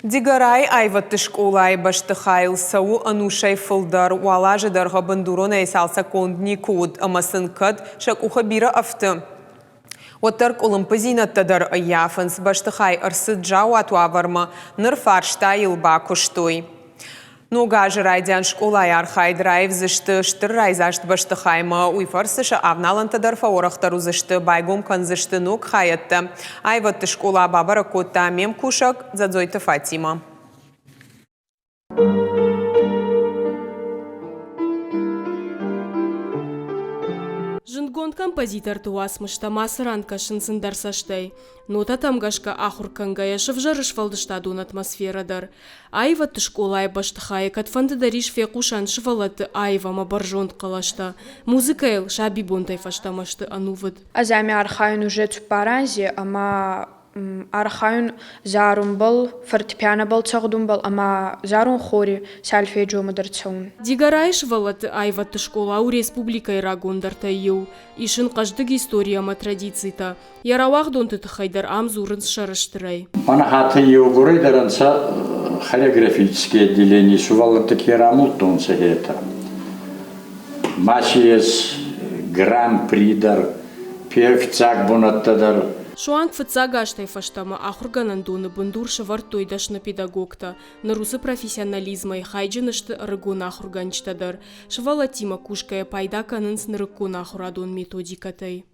Дигарай айватты школай баштыхайл сау анушай фылдар уалажы дарға бандурона есалса кондни код амасын кад шак уха бира афты. Отарк олымпызинаттадар аяфынс баштыхай арсыд жауату аварма нырфаршта илба куштой. Нугажы райдян школай архай драйв зышты штыр райзашт баштыхайма уйфарсыша авналантадар фаорахтару зышты байгом кан зышты нуг хаятты. Айватты школа бабара котта мем кушак задзойты Фатима. Жингон композитор туасмышта масыранка шынсындар саштай. Нота тамгашка ахурканга яшыв жарыш валдыштадун атмосферадар. Айва тышколай баштыхай катфанды дариш фекушан шывалаты айвама баржонт калашта. Музыкайл шаби бонтай фаштамашты анувыд. Азами архайын уже цупаранзи, ама архайын зарун был, фортепиано был цагдун был, ама зарун хори сальфеджо мадырцун. Дигарай шывалаты айва тышкола у республика ирагондарта ю. Ишын каждык историяма традицийта. Яравах донты тыхайдар амзурын шарыштырай. Она хаты югуры даранца хореографические отделения шувалаты керамут тонца это. Мачиес гран-при дар, певцак бонаттадар. Шуанг фацагаштай фаштама ахурганандуны бандур шавартой дашна педагогта, на русы профессионализма и хайджинышты рыгуна ахурганчтадар, швала тима кушкая пайда канынс на рыкуна ахурадун методикатай.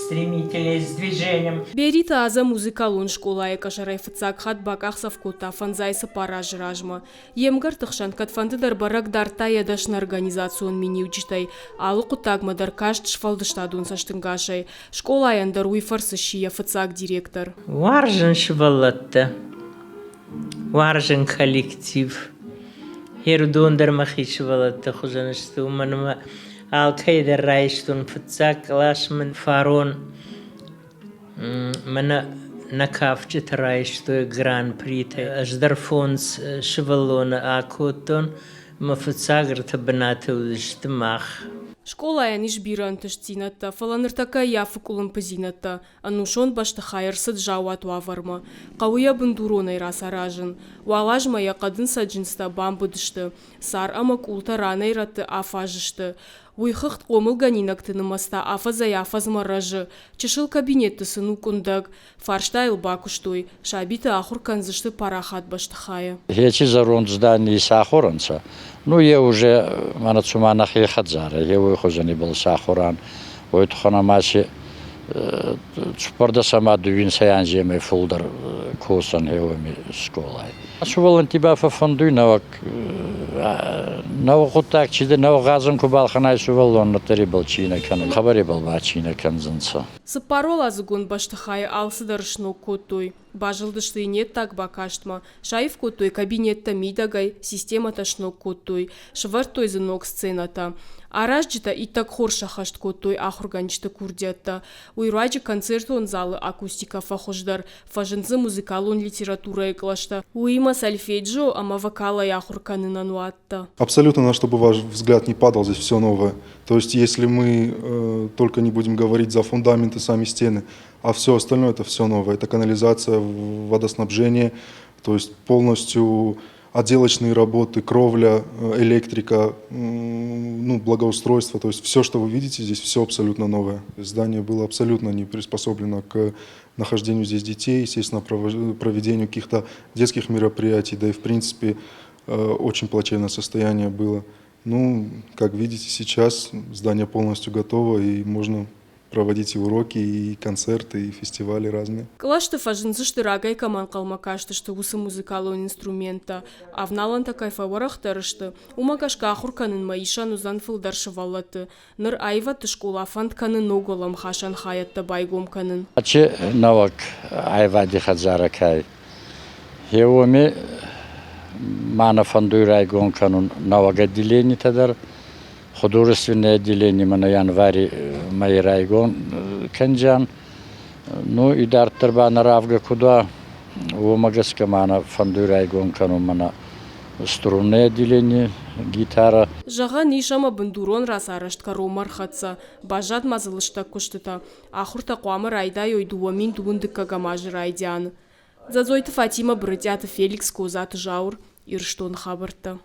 Стремительность с движением. Берита аза музыкалун школа экашарай фацак хат баках савкута фанзайса параж ражма. Емгар тахшан катфанды дар барак дарта ядашна организацион мини учитай, алу кутагма дар кашт швалдыштадун саштынгашай. Школа яндар уйфарсы шия фацак директор. Важен швалатта. Важен коллектив. Ердондар махи швалатта хузанышту манма. Алкайдар райштун фацак лашман фарон. Мана накавчет райшту гран-при. Аждар фонс швалона акотон. Мафацагр табната удиштмах. Школа яниш бирантыш тинатта, фаланыртака яфык улымпызинатта, анушон баштыхайыр сыд жауату аварма. Қауя бындуронай раса ражын. Уалажма яқадын саджинста бамбыдышты, сар амак улта ранай раты афажышты. Уйхыхт қомыл ганинактыны маста афазай афазма ражы. Чешыл кабинетты сыну кундаг, фаршта илба куштой, шабиты ахур канзышты парахат баштыхая. Эти зарон здания сахуранца. Ну, я уже манацуманах ехать зара, я выхожу не был сахуран. Вот ханамаси чупарда сама дуин саян земе фулдар косан евами школой. Шувалан тебя фондуй навак навакутак чиде навагазан кубалханай шувалон на терибал чина кан хабари был бачина канзанца. Сапарол азгун баштыхай алсыдарышно котой. Бажылдышты нет так бакаштма. Шайф котой кабинетта мидагай, система ташно котой. Швартой зынок сцената. Аражджита и так хорша хашт котой ахурганчты курдятта. Уйраджи концертон залы акустика фахождар. Фажынзы музыкалон литература эклашта. Уима сальфеджо, ама вокала и ахурканы нануатта. Абсолютно на чтобы ваш взгляд не падал, здесь все новое. То есть если мы только не будем говорить за фундаменты, сами стены, а все остальное это все новое. Это канализация, водоснабжение, то есть полностью отделочные работы, кровля, электрика, ну, благоустройство. То есть все, что вы видите здесь, все абсолютно новое. Здание было абсолютно не приспособлено к нахождению здесь детей, естественно, проведению каких-то детских мероприятий, да и в принципе очень плачевное состояние было. Ну, как видите, сейчас здание полностью готово и можно проводить и уроки, и концерты, и фестивали разные. Клашты фажынзышты рагай каман калмакашты, что усы музыкалон инструмента, а в наланта кайфаварахтарышты, умакашка ахурканын маишан узан фылдаршывалаты, ныр айва тышкула фантканын оголам хашан хаятта байгомканын. Ачи навак айва дихадзаракай. Евоми мана фандуй райгонканун навак отделение тадар. Художественное отделение на январе моей райгон канджан. Ну и дартарба на равга куда у магаска мана фандуй райгон кану мана струнное отделение, гитара. Жага нишама бандурон расарашт ромар хатса, бажат мазылышта куштыта, ахурта қуамыр айда йойдуамин дуындыкка гамажыр айдян. Зазойты Фатима Брытяты Феликс Козаты жаур, ирштон хабырты.